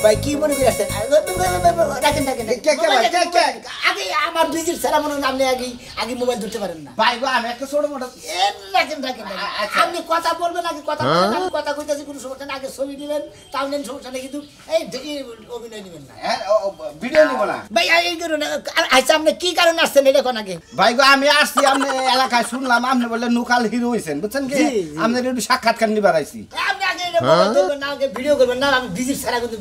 ভাই কি মনে করে আসছেন রাখেন রাখেন আগে আমার ভিজিট ছাড়া মনে হয় আপনি আগে মোবাইল ধরতে পারেন না ভাই গো আমি একটা ছোট মোটা রাখেন রাখেন আপনি কথা বলবেন আগে কথা বলবেন আমি কথা কইতাছি কোনো সমস্যা না আগে ছবি দিবেন তাও নেন সমস্যা নেই কিন্তু এই অভিনয় নেবেন না ভিডিও নিব না ভাই এই করুন আচ্ছা আপনি কি কারণে আসছেন এটা কোন আগে ভাই গো আমি আসছি আপনি এলাকায় শুনলাম আপনি বললেন লোকাল হিরো হইছেন বুঝছেন কি আপনি একটু সাক্ষাৎকার নিবার আইছি আপনি আগে মোবাইল ধরবেন না আগে ভিডিও করবেন না আমি ভিজিট ছাড়া কিন্তু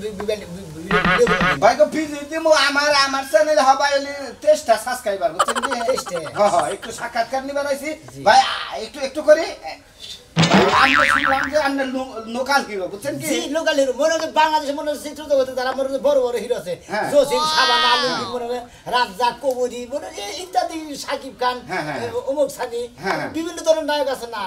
ভাই গো ভিজিট দিমু আমার চ্যানেলে হবাই টেস্টটা সাবস্ক্রাইবার বুঝছেন কি টেস্টে হ্যাঁ একটু সাক্ষাৎকার নিবার আইছি ভাই একটু করে আমি শুনলাম যে আপনি লোকাল হিরো বুঝছেন কি লোকাল হিরো মনে হয় বাংলাদেশে মনে হয় চিত্র জগতে যারা মনে হয় বড় বড় হিরো আছে জসিম সাবানা আলমগীর মনে হয় রাজ্জাক কবরী মনে হয় ইত্যাদি সাকিব খান অমুক সানি বিভিন্ন ধরনের নায়ক আছে না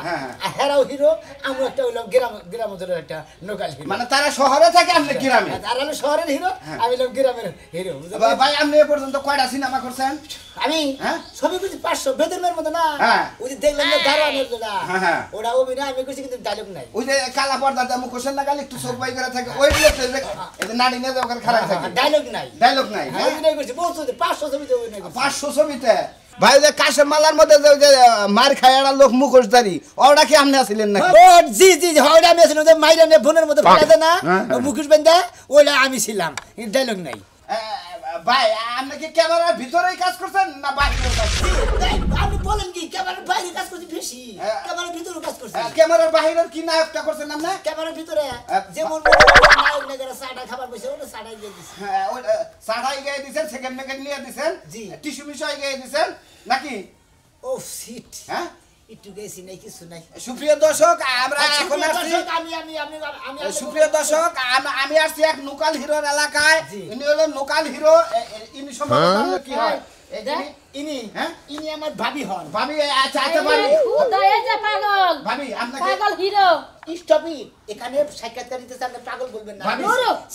হেরাও হিরো আমরা একটা হইলাম গ্রাম অঞ্চলের একটা লোকাল হিরো মানে তারা শহরে থাকে আপনি গ্রামে তারা হলো শহরের হিরো আমি হলাম গ্রামের হিরো ভাই আপনি এ পর্যন্ত কয়টা সিনেমা করছেন আমি ছবি করছি 500 বেদনের মতো না ওই যে দেখলাম যে দারোয়ানের না ওরা অভিনয় আমি করছি কিন্তু ডায়লগ নাই ওই যে কালা পর্দাতে মুখোশের লাগালে একটু চোখ বাই করে থাকে ওই লোক এই যে নাড়ি না ওখানে খারাপ থাকে ডায়লগ নাই অভিনয় করছি বহুত 500 ছবিতে অভিনয় করছি 500 ছবিতে ভাই যে কাশেম মালার মধ্যে যে মার খায়ড়া লোক মুখোশধারী ওটা কি আপনি আছিলেন না ও জি জি ওটা আমি ছিলাম যে মাইরা নে ফোনের মধ্যে ফেলা না মুখোশ বাঁধা ওটা আমি ছিলাম ডায়লগ নাই ভাই আপনি কি ক্যামেরার ভিতরেই কাজ করছেন না বাইরে কাজ করছেন আপনি বলেন কি ক্যামেরার বাইরে কাজ করছি বেশি ক্যামেরার ভিতরে কাজ করছি ক্যামেরার বাইরে কি নায়কটা করছেন আপনি ক্যামেরার ভিতরে যেমন নায়ক নেগরা সাড়া খাবার বসে ওটা সাড়াই দিয়ে দিছি হ্যাঁ ওই সাড়াই গায়ে দিবেন সেকেন্ড মেকেন্ড নিয়ে দিবেন জি টিস্যু মিশাই গায়ে দিবেন নাকি ও সিট হ্যাঁ একটু গেছি নাই কিছু নাই সুপ্রিয় দর্শক আমরা এখন আসছি আমি সুপ্রিয় দর্শক আমি আসছি এক লোকাল হিরোর এলাকায় ইনি হলো লোকাল হিরো ইনি সম্পর্কে কি হয় ইনি আমার ভাবি হন ভাবি আচ্ছা আচ্ছা ভাবি খুদাই যে পাগল ভাবি আপনাকে পাগল হিরো স্টপি এখানে সাক্ষাৎকার দিতে চান পাগল বলবেন না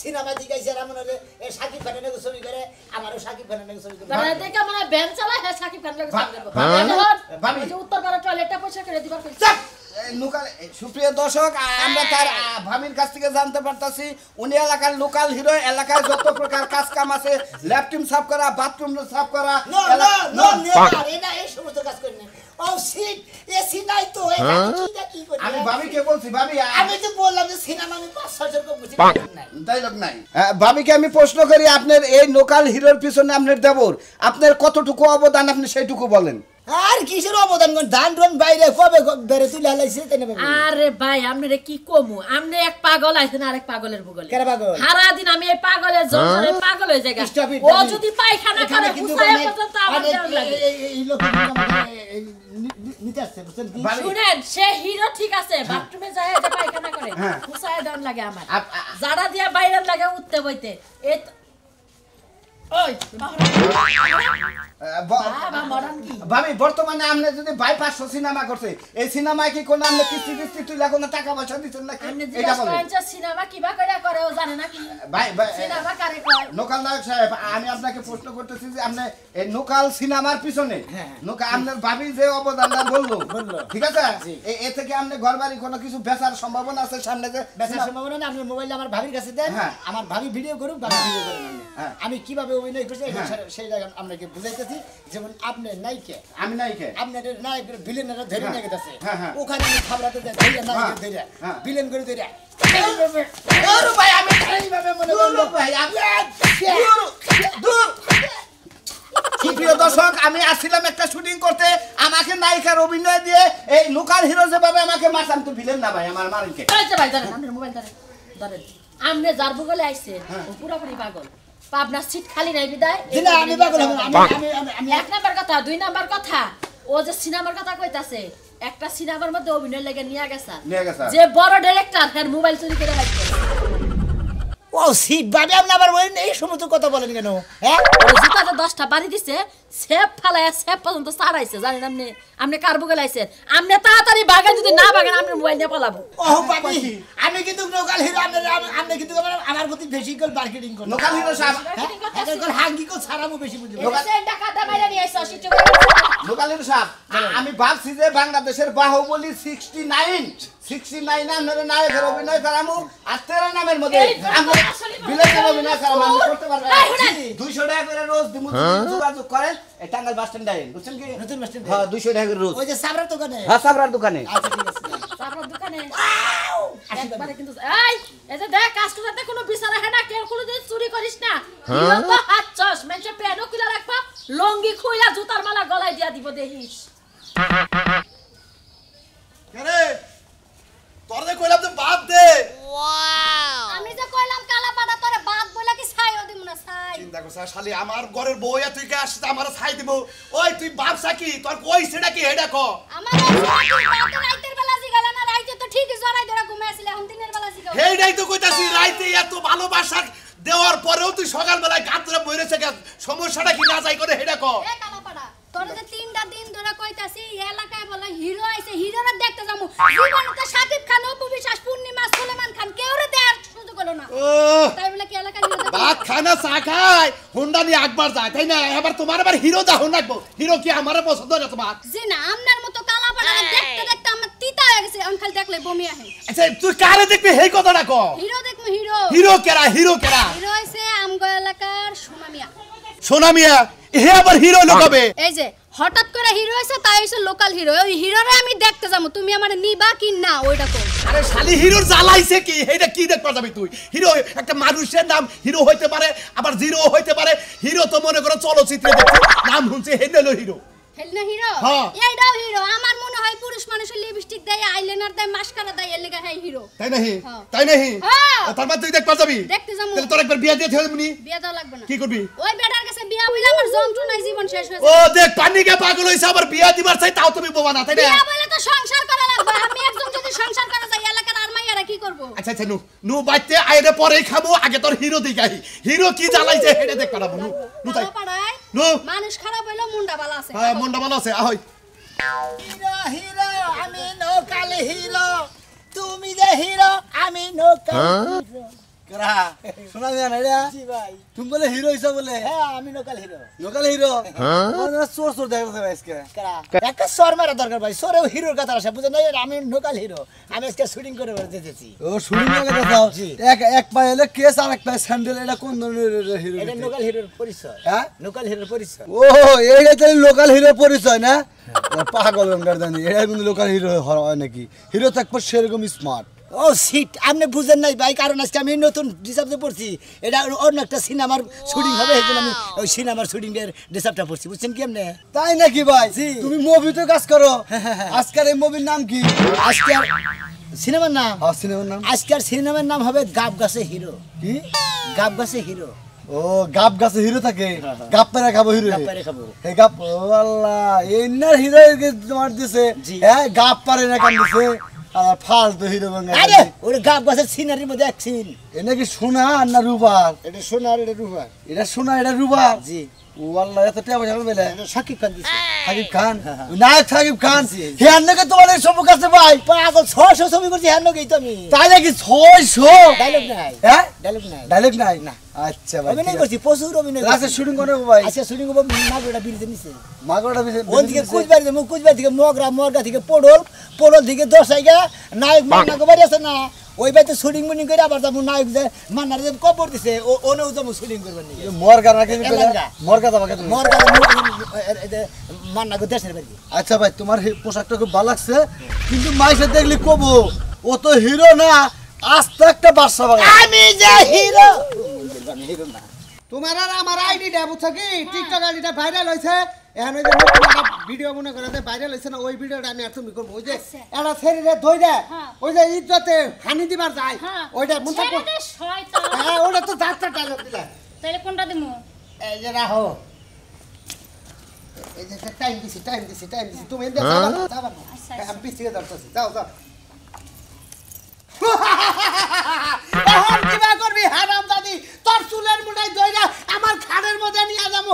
সিনেমা দিগাইছে এমন হলে সাকিব খানের নাকি ছবি করে আমারও সাকিব খানের নাকি ছবি করে মানে দেখে মানে ভ্যান চালায় হ্যাঁ সাকিব খানের নাকি ছবি করব ভাবি যে উত্তর পাড়া টয়লেটটা পয়সা করে দিবার কইছে লোকাল সুপ্রিয় দর্শক আমরা তার ভাবির কাছ থেকে জানতে পারতাছি উনি এলাকার লোকাল হিরো এলাকায় যত প্রকার কাজ কাম আছে ল্যাট্রিন সাফ করা বাথরুম সাফ করা নো নেভার এটা এই সমস্ত কাজ করেন না ও সিট এসি নাই তো কি করি আমি ভাবিকে বলছি ভাবি আমি তো বললাম যে সিনেমা আমি 500 টাকা বুঝি নাই ডায়লগ নাই ভাবিকে আমি প্রশ্ন করি আপনার এই লোকাল হিরোর পিছনে আপনার দেবর আপনার কতটুকু অবদান আপনি সেইটুকু বলেন আর কিসের অবদান ধান রন বাইরে কবে বেরে তুই লালাইছে তেনে ভাবে আরে ভাই আমনে কি কমু আমনে এক পাগল আইছেন আরেক পাগলের বগলে কেন পাগল সারা দিন আমি এই পাগলের জন্য পাগল হয়ে যাই ও যদি পায়খানা করে হুসায় পর্যন্ত আমার দেও লাগে এই লোক নিতে আসছে বুঝছেন কি শুনেন সে হিরো ঠিক আছে বাথরুমে যায় যে পায়খানা করে হুসায় দেন লাগে আমার জাড়া দিয়া বাইরে লাগে উঠতে বইতে এই ওই ভাবি বর্তমানে আপনি যদি 500 সিনেমা করছে এই সিনেমায় কি কোন আপনি কিস্তি তুইলা কোন টাকা পয়সা দিতেন নাকি এটা বলেন সিনেমা কিবা করে ও জানে না কি ভাই সিনেমা কারে কয় লোকাল নায়ক সাহেব আমি আপনাকে প্রশ্ন করতেছি যে আপনি এই লোকাল সিনেমার পিছনে লোকাল আপনার ভাবি যে অবদানটা বললো ঠিক আছে এ থেকে আপনি ঘরবাড়ি কোনো কিছু বেচার সম্ভাবনা আছে সামনে যে বেচার সম্ভাবনা না আপনি মোবাইল আমার ভাবির কাছে দেন আমার ভাবি ভিডিও করুক ভাবি ভিডিও করেন আমি কিভাবে অভিনয় করছি সেই জায়গা আপনাকে বুঝাইতেছি যেমন আপনি নায়িকা আমি নায়িকা আপনার নায়কের ভিলেনেরা ধরে নিয়ে গেছে ওখানে আমি খাবরাতে যাই ধরে নায়কের ধরে ভিলেন করে ধরে ওরে ভাই আমি এইভাবে মনে করলো ভাই আমি দূর প্রিয় দর্শক আমি আসছিলাম একটা শুটিং করতে আমাকে নায়িকার অভিনয় দিয়ে এই লোকাল হিরো যেভাবে আমাকে মারছাম তো ভিলেন না ভাই আমার মারিকে আচ্ছা ভাই ধরেন আপনার মোবাইল ধরেন আমনে যার বগলে আইছে ও পুরোপুরি পাগল পাবনা সিট খালি নাই বিদায় না আমি পাগল আমি এক নাম্বার কথা দুই নাম্বার কথা ও যে সিনেমার কথা কইতাছে একটা সিনেমার মধ্যে অভিনয় লাগে নিয়া গেছে যে বড় ডাইরেক্টর এর মোবাইল চুরি করে রাখছে ও সিট ভাবে আপনি আবার বলেন এই সমস্ত কথা বলেন কেন হ্যাঁ ওই জুতাতে 10টা বাড়ি দিছে সেফ ফালায়া সেফ পর্যন্ত সারাইছে জানেন আপনি কার বুকে লাইছেন আপনি তাড়াতাড়ি বাগান যদি না বাগান আপনি মোবাইল নিয়ে পালাবো ও পাপি আমি কিন্তু লোকাল হিরো আপনি কিন্তু আমার প্রতি বেশি করে মার্কেটিং করেন লোকাল হিরো সাহেব এখন হাঙ্গি কো ছাড়ামু বেশি বুঝি টাকা দামাইরা নিয়ে আইছো লোকাল হিরো সাহেব আমি ভাবছি যে বাংলাদেশের বাহুবলী 69 আপনারা নায়কের অভিনয় করামু আর 13 নামের মধ্যে আমরা বিলেনের অভিনয় করামু আমি করতে পারবো 200 টাকা করে রোজ দিমু যোগাযোগ করেন এই টাঙ্গাইল বাস স্ট্যান্ডে আইন বুঝছেন কি নতুন বাস স্ট্যান্ড হ্যাঁ 200 টাকা করে রোজ ওই যে সাবরার দোকানে হ্যাঁ সাবরার দোকানে আচ্ছা ঠিক আছে সাবরার দোকানে একবারে কিন্তু এই যে দেখ কাস্টমারতে কোনো বিচার রাখে না কেউ কোনো দিন চুরি করিস না হিরো তো হাত চশ মেঞ্চে পেনও খুলে রাখবা লঙ্গি খুইলা জুতার মালা গলায় দিয়া দিব দেখিস কেরে তোরে কইলাম তো বাদ দে আমি যে কইলাম কালা পাড়া তোরে বাদ বইলা কি ছাইও দিমু না ছাই চিন্তা করছ শালি আমার ঘরের বউয়া তুই কে আসছিস আমার ছাই দিব ওই তুই বাপসা কি তোর কই সেটা কি হেডা ক আমার রাইতের বেলা জিগালা না রাইতে তো ঠিকই জড়াই ধরে ঘুমাই আছিল এখন দিনের বেলা জিগাও হেডাই তো কইতাছি রাইতে এত ভালোবাসা দেওয়ার পরেও তুই সকাল বেলায় গাত ধরে বইরেছে সমস্যাটা কি না যাই করে হেডা ক এ কালা পাড়া তোরে যে তিনটা দিন ধরে কইতাছি এই এলাকায় বলে হিরো আইছে হিরোরে দেখতে যামু জীবনে তো শাকিব খান অপু বিশ্বাস পূর্ণিমা সুলেমান খান কেউরে দেয়ার সুযোগ হলো না তাই বলে কি এলাকায় হিরো ভাত খানা চা খায় হুন্ডা নিয়ে একবার যায় তাই না এবার তোমার আবার হিরো দাও লাগবো হিরো কি আমার পছন্দ না তোমার জি না আমনার মতো কালা পাড়া দেখতে দেখতে আমার তিতা হয়ে গেছে এখন খালি দেখলে বমি আহে আচ্ছা তুই কারে দেখবি এই কথাটা ক হিরো দেখমু হিরো হিরো কেরা হিরো হইছে আমগো এলাকার সোনামিয়া সোনা মিয়া হে আবার হিরো লোকাবে এই যে হঠাৎ করে হিরো হইছে তাই হইছে লোকাল হিরো ওই হিরোরে আমি দেখতে যাবো তুমি আমারে নিবা কি না ওইটা কই আরে শালি হিরোর জ্বালাইছে কি এইটা কি দেখবা যাবি তুই হিরো একটা মানুষের নাম হিরো হইতে পারে আবার জিরো হইতে পারে হিরো তো মনে করো চলচ্চিত্রে দেখো নাম শুনছে হেনেলো হিরো হেলনা হিরো হ্যাঁ। এইটাও হিরো আমার মনে হয় পুরুষ মানুষের লিপস্টিক দেয় আইলাইনার দেয় মাস্কারা দেয় এর লাগা হ্যাঁ হিরো তাই নাহি হ্যাঁ। তাই নাহি হ্যাঁ। তার মানে তুই দেখবা যাবি দেখতে যাবো তাহলে তোর একবার বিয়া দিয়ে থেলমনি বিয়া দাও লাগবে না কি করবি ওই বেটার কাছে বিয়া বইলে আমার যন্ত্রণায় জীবন শেষ হয়ে ও দেখ পানিকে পাগল হইছে আবার বিয়া দিবার চাই তাও তুমি বোবা না তাই না বিয়া বইলে তো সংসার করা লাগবে আমি একজন যদি সংসার করা যায় এলাকার আর মাইয়ারা কি করব আচ্ছা আচ্ছা নু বাইতে আইরে পরেই খাবো আগে তোর হিরো দিকাই হিরো কি জ্বালাইছে হেডে দেখ পারাবো নু তাই পাড়ায় নু মানুষ খারাপ হইলো মুন্ডা ভালো আছে হ্যাঁ মনটা ভালো আছে আহই হিরো হিরো আমি লোকাল হিরো তুমি যে হিরো আমি লোকাল হিরো করা শোনা যায় না রে জি ভাই তুমি বলে হিরো হিসা বলে হ্যাঁ আমি লোকাল হিরো লোকাল হিরো চোর চোর দেখা যাবে আজকে একটা সর মারা দরকার ভাই সরেও হিরোর কথা আসে বুঝে নাই আমি লোকাল হিরো আমি আজকে শুটিং করে যেতেছি ও শুরু করে দাও এক এক পায়ে এলে কেস আর এক পায়ে স্যান্ডেল এটা কোন ধরনের হিরো এটা লোকাল হিরোর পরিচয় হ্যাঁ লোকাল হিরোর পরিচয় ও এইটা তাহলে লোকাল হিরোর পরিচয় না পাগল গঙ্গার জানি এটা কিন্তু লোকাল হিরো হয় নাকি হিরো থাকবো সেরকম স্মার্ট ও সিট আপনি বুঝেন নাই ভাই কারণ আজকে আমি নতুন ডিসাবতে পড়ছি এটা অন্য একটা সিনেমার শুটিং হবে এই জন্য আমি ওই সিনেমার শুটিং এর ডিসাবটা পড়ছি বুঝছেন কি আপনি তাই নাকি ভাই তুমি মুভিতে কাজ করো আজকের এই মুভির নাম কি আজকের সিনেমার নাম হ্যাঁ সিনেমার নাম আজকের সিনেমার নাম হবে গাব গাছে হিরো কি গাব গাছে হিরো ও গাব গাছে হিরো থাকে গাপ পেরা খাবো হিরো গাব পেরে খাবো। এই গাপ ও আল্লাহ এই না হিরো তোমার দিছে জি। হ্যাঁ গাপ পারে না কান দিছে আর ফালতু হিরো বাংলা আরে ওরে গাব গাছের সিনারির মধ্যে এক সিন এ নাকি সোনা না রুবার এটা সোনার এটা রুবা এটা সোনা এটা রুবার জি ও আল্লাহ এত টাকা যাবে বেলে এটা সাকিব খান দিছে সাকিব খান নায়ক সাকিব খান হে নাকি তোমার এই সব কাছে ভাই পাগল 600 ছবি করছি হ্যাঁ নগেই তো আমি তাই নাকি 600 ডায়লগ নাই হ্যাঁ ডায়লগ নাই ডায়লগ নাই না আচ্ছা ভাই অভিনয় করছি প্রচুর অভিনয় লাস্টে শুটিং করে ভাই আচ্ছা শুটিং করবো মাগুরা বিরিতে নিছে মাগড়া ওদিকে কুচবাড়ি থেকে মগরা থেকে পোড়ল থেকে দশাইগা নায়ক মান্না বাড়ি আছে না ওই বাড়িতে শুটিং মুটিং করে আবার যাবো নায়ক যে মান্নার যে কবর দিছে ওনেও যাবো শুটিং করবেন নিয়ে মরগা রাখে এলাকা। মরগা তোমাকে তুমি মগরা মান্না দেশের বাড়ি আচ্ছা ভাই তোমার পোশাকটা খুব ভালো লাগছে কিন্তু মাইসে দেখলি কবো ও তো হিরো না আস্তে একটা বাদশা বাগান আমি যে হিরো হিরো না তোমার আর আমার আইডিটা বুঝছো কি টিকটক আইডিটা ভাইরাল হইছে এখন ওই যে নতুন একটা ভিডিও মনে করে ভাইরাল হইছে না ওই ভিডিওটা আমি আর তুমি করবো ওই যে একটা শরীরে ধইরা ওই যে ইজ্জতে হানি দিবার যায় ওইটা মনে থাকো হ্যাঁ ওটা তো যাত্রা ডায়লগ দিলা তাহলে কোনটা দিমু এই যে রাহো এই যে টাইম দিছি তুমি এনে যাবা না আমি পিছিয়ে ধরতেছি যাও যাও এখন কিবা করবি হারাম দাদি তোর চুলের মুঠাই ধইরা আমার খাড়ের মধ্যে নিয়ে যাবো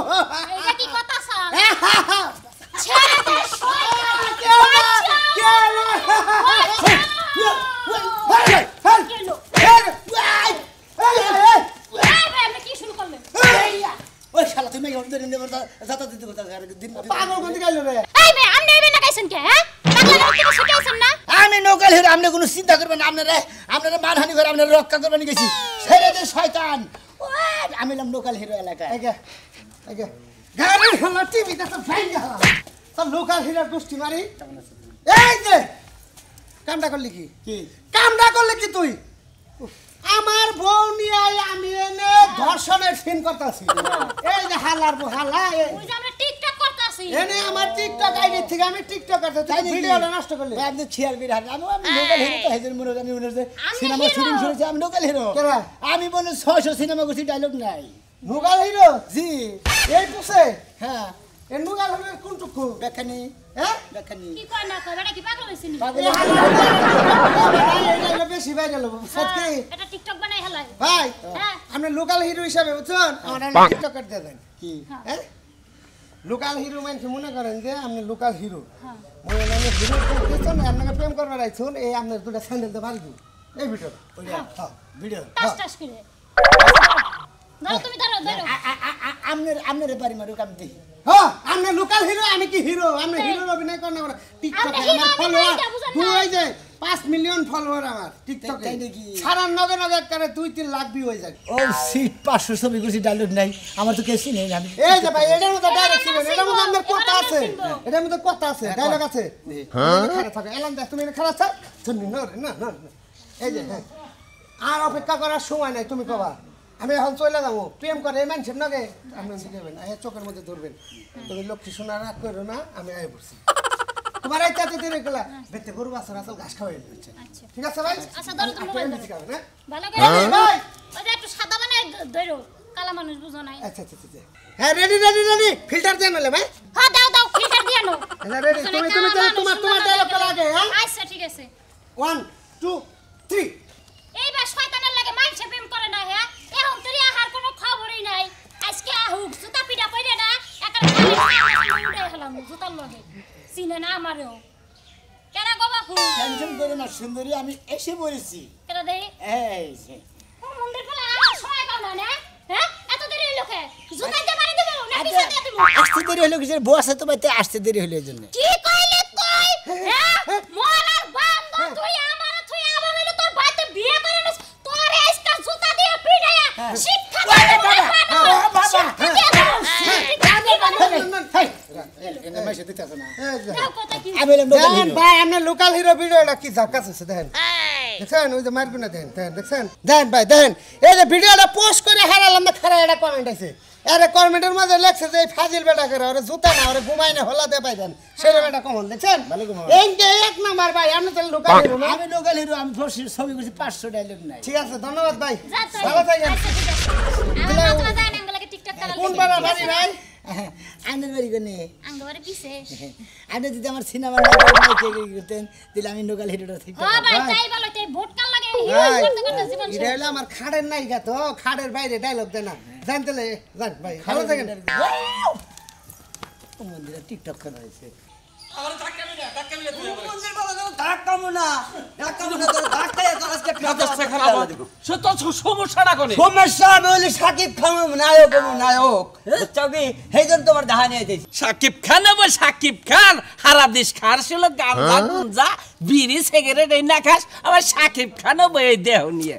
এটা কি কথা স্যার ধরে নেব যাতা দিতে কথা আর দিন পাগল কোন দিকে গেল রে এই মে আমনে এবে না গাইছেন কে হ্যাঁ পাগলা লোক শিখাইছেন না আমি লোকাল হিরো আপনি কোনো চিন্তা করবেন না আপনারা মানহানি করে আপনারা রক্ষা করবেন গেছি ছেড়ে দে শয়তান আমি হলাম লোকাল হিরো এলাকায় আগে আগে গাড়ি হলো টিভিতে তো ভাইঙ্গা তো লোকাল হিরো গোষ্ঠী মারি এই যে কামটা করলি কি কামটা করলি কি তুই আমার বউ নিয়ে আমি এনে ধর্ষণের সিন করতেছি এই যে হালার বউ হালা ওই যে আমরা টিকটক করতেছি এনে আমার টিকটক আইডি থেকে আমি টিকটক করতে তাই ভিডিওটা নষ্ট করলি আপনি ছিয়ার বির আমি লোকাল হিরো তো হেজন মনে আমি মনে সিনেমা শুটিং করেছি আমি লোকাল হিরো আমি বলে 600 সিনেমা করছি ডায়লগ নাই লোকাল হিরো জি এই পুষে হ্যাঁ এ লোকাল হিরো কোন টুকু দেখানি হ্যাঁ দেখানি কি কয় না কয় বেটা কি পাগল হইছিনি এটা বেশি ভাইরাল হবো সত্যি এটা টিকটক বানাই হেলাই ভাই হ্যাঁ আপনি লোকাল হিরো হিসাবে বুঝছেন আমার টিকটকার দিয়ে দেন কি হ্যাঁ লোকাল হিরো মানে মনে করেন যে আপনি লোকাল হিরো হ্যাঁ মনে করেন হিরো দেখছেন আপনাকে প্রেম করবার আইছুন এই আপনার দুটো স্যান্ডেল দিয়ে বাড়ি এই ভিডিও হ্যাঁ ভিডিও টাস টাস করে ধরো তুমি ধরো আপনার বাড়ি মারুক আমি দেখি হ্যাঁ আপনি লোকাল হিরো আমি কি হিরো আপনি হিরোর অভিনয় করেন না টিকটকে আমার ফলোয়ার দুই যে 5 মিলিয়ন ফলোয়ার আমার টিকটকে তাই নাকি? সারা নগে নগে করে 2-3 লাখ ভিউ হয়ে যায় ও সিট 500 ছবি করছি ডায়লগ নাই আমার তো কেসি নেই আমি এই যে ভাই এটার মধ্যে ডাইরেক্ট ছিল এটার মধ্যে আমার কথা আছে এটার মধ্যে কথা আছে ডায়লগ আছে হ্যাঁ খারাপ থাকে এলাম দেখ তুমি খারাপ থাক শুনি না না না এই যে হ্যাঁ আর অপেক্ষা করার সময় নাই তুমি কবা আমি এখন চলে যাবো প্রেম করে এই মানুষের নগে আপনি শিখাবেন চোখের মধ্যে ধরবেন তুমি লক্ষ্মী সোনা রাগ করো না আমি আয় পড়ছি তোমার এই চাতে দিয়ে গেলা বেতে গরু বাছর আসল ঘাস খাওয়াই দিচ্ছে আচ্ছা ঠিক আছে ভাই আচ্ছা ধরো তুমি মোবাইল ধরো শিখাবেন হ্যাঁ ভালো করে ভাই ওই যে একটু সাদা বানাই ধরো কালা মানুষ বুঝো নাই আচ্ছা আচ্ছা আচ্ছা হ্যাঁ রেডি রেডি রেডি ফিল্টার দিয়ে নিলে ভাই হ্যাঁ দাও দাও ফিল্টার দিয়ে নাও হ্যাঁ রেডি তুমি তুমি তোমার তোমার ডায়লগ লাগে হ্যাঁ আচ্ছা ঠিক আছে 1 2 3 এইবার শয়তানের লাগে মাইছে প্রেম করে না হ্যাঁ এখন তুই আহার কোনো খবরই নাই আজকে আহুক জুতা পিটা কইরে না একার উড়ে হলাম জুতার লগে চিনে না আমারও কেনা গো বাপু টেনশন করে না সুন্দরী আমি এসে পড়েছি কেনা দেই এই যে ও মন্দির ফেলা আমার সময় কাল না হ্যাঁ এত দেরি লোকে জুতা দিয়ে মারি দেব না পিছা দিয়ে দেব আসতে দেরি হলো কিসের বউ আছে তো বাইতে আসতে দেরি হলো এজন্য কি কইলি তুই হ্যাঁ মোরার বান্ধ তুই আমার তুই আবার হইলো তোর ভাইতে বিয়ে করে নিস তোর আজকে জুতা দিয়ে পিড়ায়া শিক্ষা দে বাবা এনে মাইছে দিতে আছে না দাও কথা কি আমি বললাম লোকাল দেখেন হিরো ভাই আপনি লোকাল হিরো ভিডিওটা কি ঝাকাস আছে দেখেন দেখছেন ওই যে মারবি না দেখেন দেখছেন দেখেন ভাই দেখেন এই যে ভিডিওটা পোস্ট করে হারালাম না খারাপ একটা কমেন্ট আছে আরে কমেন্টের মধ্যে লেখছে যে ফাজিল বেটা করে ওরে জুতা না ওরে ঘুমাই না হলা দে পাইবেন সেটা বেটা কমন দেখছেন এইটা এক নাম্বার ভাই আপনি তো লোকাল হিরো না আমি লোকাল হিরো আমি ছবি করছি 500 ডায়লগ নাই ঠিক আছে ধন্যবাদ ভাই যা তুই ভালো থাকেন আচ্ছা ঠিক আছে আমার মাথা যায় না আঙ্গলাকে টিকটক করা কোন পাড়া বাড়ি ভাই আনের বাড়ি কোনে আঙ্গরে পিছে আপনি যদি আমার সিনেমা না করতেন তাহলে আমি লোকাল হিরোটা ঠিক হ্যাঁ ভাই তাই বলো তাই ভোট কাল লাগে ভাই করতে করতে জীবন এটা হলো আমার খাড়ের নায়িকা তো খাড়ের বাইরে ডায়লগ দেয় না জানতেলে জান ভাই ভালো থাকেন মন্দিরে টিকটক করা হয়েছে সমস্যা আমি হলি সাকিব খান নায়ক নায়ক বুঝছি সেই জন্য তোমার দেখা নিয়ে আইতেছি সাকিব খান বল সাকিব খান হারা দেশ খার ছিল গাঁজা গুঞ্জা বিড়ি সিগারেট এই না খাস আবার সাকিব খানও বই দেহ নিয়ে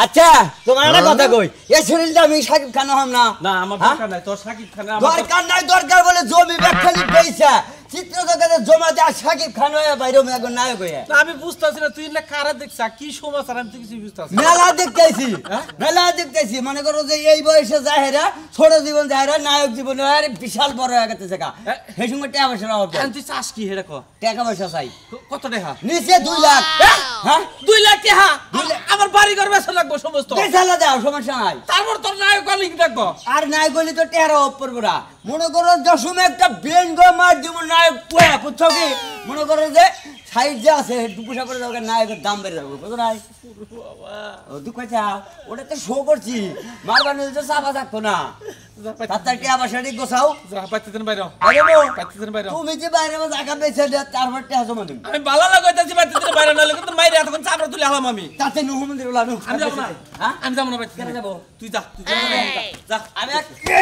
আচ্ছা তোমার একটা কথা কই এই শরীরটা আমি সাকিব খান হম না না আমার দরকার নাই তোর সাকিব খান দরকার নাই দরকার বলে জমি ব্যাখ্যালি পেয়েছে চিত্র জগতে জমা দেওয়া সাকিব খান হয়ে বাইরে এখন নায়ক হয়ে না আমি বুঝতাছি না তুই না কারা দেখছা কি সমস্যা আমি তো কিছু বুঝতাছি মেলা দেখতেছি মনে করো যে এই বয়সে যাহেরা ছোট জীবন যাহেরা নায়ক জীবন আরে বিশাল বড় হয়ে গেছে জায়গা সেই সঙ্গে টাকা পয়সা অভাব তুই চাস কি হেরে কো টাকা পয়সা চাই কত টাকা নিচে 2 লাখ হ্যাঁ 2 লাখ টাকা আমার বাড়ি ঘর বেচা লাগবে সমস্ত বেচালা দাও সমস্যা নাই তারপর তোর নায়ক লিখ দেখো আর নায়ক হলি তো টেরা অফ করবো না মনে করো দশমে একটা ব্রেন গো মার দিব নায়ক পোয়া বুঝছো কি মনে করো যে সাইড যে আছে দুপুষা করে দরকার নায়কের দাম বেড়ে যাবো বুঝো নাই ও দুঃখ ওটা তো শো করছি মারবার নিলে তো চাপা থাকতো না তার টিয়া পয়সাটি গোছাও যা পাইতে দেন বাইরে পাইতে দেন বাইরে তুমি যে বাইরে জায়গা পেয়েছে তারপর টিয়া জমা দিন আমি ভালো লাগাইতেছি পাইতে দেন বাইরে নালে কিন্তু মাইরে এতক্ষণ চাপড়া তুলে হলাম আমি তাতে নুহমন্দির লানু আমি যাব না হ্যাঁ আমি যাব না পাইতে কেন যাব তুই যা যা আমি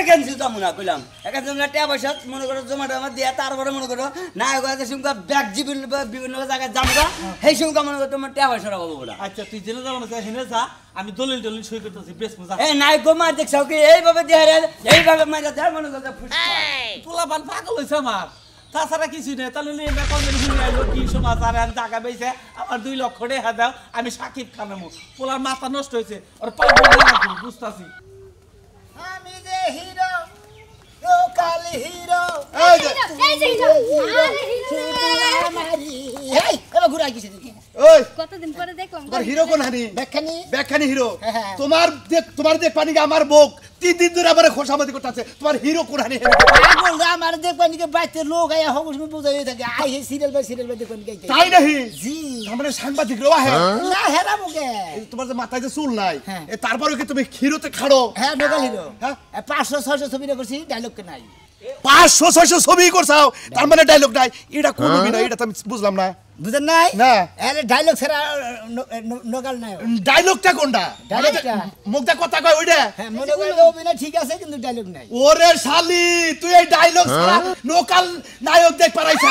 কেন যাবো না কইলাম একা জমা টিয়া পয়সা মনে করো জমাটা আমার দিয়া তারপরে মনে করো না এগাতে সুমকা ব্যাগ বিভিন্ন জায়গায় যাবো সেই সুমকা মনে করো তোমার টিয়া পয়সা রাখবো বড় আচ্ছা তুই জেনে যাব না হেনে যা আমি দলিল সই করতেছি বেশ মজা এই নাই গো মার দেখছাও কি এইভাবে দিয়া রে এইভাবে মাইরা দেয় মনে করো ফুসকা পোলা পান পাগল হইছে আমার তাছাড়া কিছু নেই তাহলে নিয়ে না কোনদিন ঘুরে আইলো কি সমাচার আর টাকা পেয়েছে আমার 2 লক্ষ টাকা দাও আমি সাকিব খানের পোলার মাথা নষ্ট হয়েছে আর পাগল বুঝতাছি আমি যে হিরো লোকাল হিরো এই যে হিরো আরে হিরো এই এবার ঘুরে আইছি ওই কতদিন পরে দেখলাম তোমার হিরো কোন হানি দেখখানি ব্যাখ্যানি হিরো হ্যাঁ। তোমার দেখ পানি আমার বুক 3 দিন ধরে আমার খোসামতি করতেছে তোমার হিরো কোন হানি পাগল রা আমার দেখবানি কে বাইতে লোক আয়া হবস মে বুঝাই থাকে আই হে সিরিয়াল বাই দেখবানি গাইতে তাই নাহি জি আমরা সাংবাদিক রোয়া হে না হেরা মুকে তোমার যে মাথায় যে চুল নাই হ্যাঁ। তারপরে কি তুমি হিরোতে খাড়ো হ্যাঁ লোকাল হিরো হ্যাঁ 500 600 ছবি করছি ডায়লগ কে নাই 500 600 ছবি করছাও তার মানে ডায়লগ নাই এটা কোন না এটা তো আমি বুঝলাম না বুঝেন নাই না আরে ডায়লগ ছাড়া নোকাল নাই ডায়লগটা কোনটা ডায়লগটা মুখটা কথা কয় ওইটা হ্যাঁ মনে করে অভিনয় ঠিক আছে কিন্তু ডায়লগ নাই ওরে শালি তুই এই ডায়লগ ছাড়া লোকাল নায়ক দেখ পারাইছা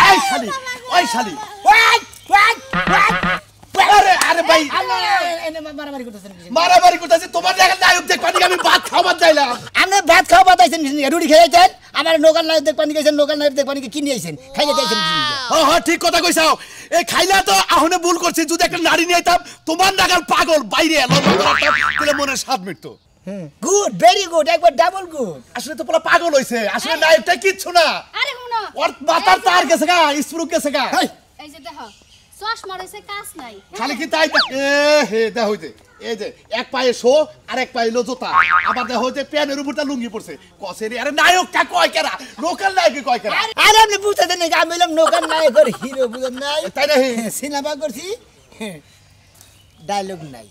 এই শালি ওই শালি আরে আরে ভাই এনে মারামারি করতেছেন মারামারি করতেছে তোমার দেখা নায়ক দেখ পানি আমি ভাত খাবার যাইলাম আপনি ভাত খাওয়া বাতাইছেন রুটি খাইছেন আমার লোকাল নায়ক দেখ পানি গেছেন লোকাল নায়ক দেখ পানি কিনে আইছেন খাইতে চাইছেন হ্যাঁ ঠিক কথা কইছাও এই খাইলা তো আহনে ভুল করছি যদি একটা নারী নিয়ে আইতাম তোমার নাগাল পাগল বাইরে এলো তাহলে মনে স্বাদ মিটতো গুড ভেরি গুড একবার ডাবল গুড আসলে তো পুরো পাগল হইছে আসলে নায়কটা কিচ্ছু না আরে হুনো ওর মাথার তার গেছে গা স্প্রুক গেছে গা এই যে দেখো চশমা রইছে কাজ নাই খালি কি তাই এ হে দেখ হইতে এই যে এক পায়ে শো আর এক পায়ে জুতা আবার দেখ হইতে প্যানের উপরটা লুঙ্গি পড়ছে কসেরি আরে নায়কটা কয় কেরা লোকাল নায়ক কয় কেরা আরে আপনি বুঝতে দেন আমি বললাম লোকাল নায়ক আর হিরো বুঝেন নাই তাই না সিনেমা করছি ডায়লগ নাই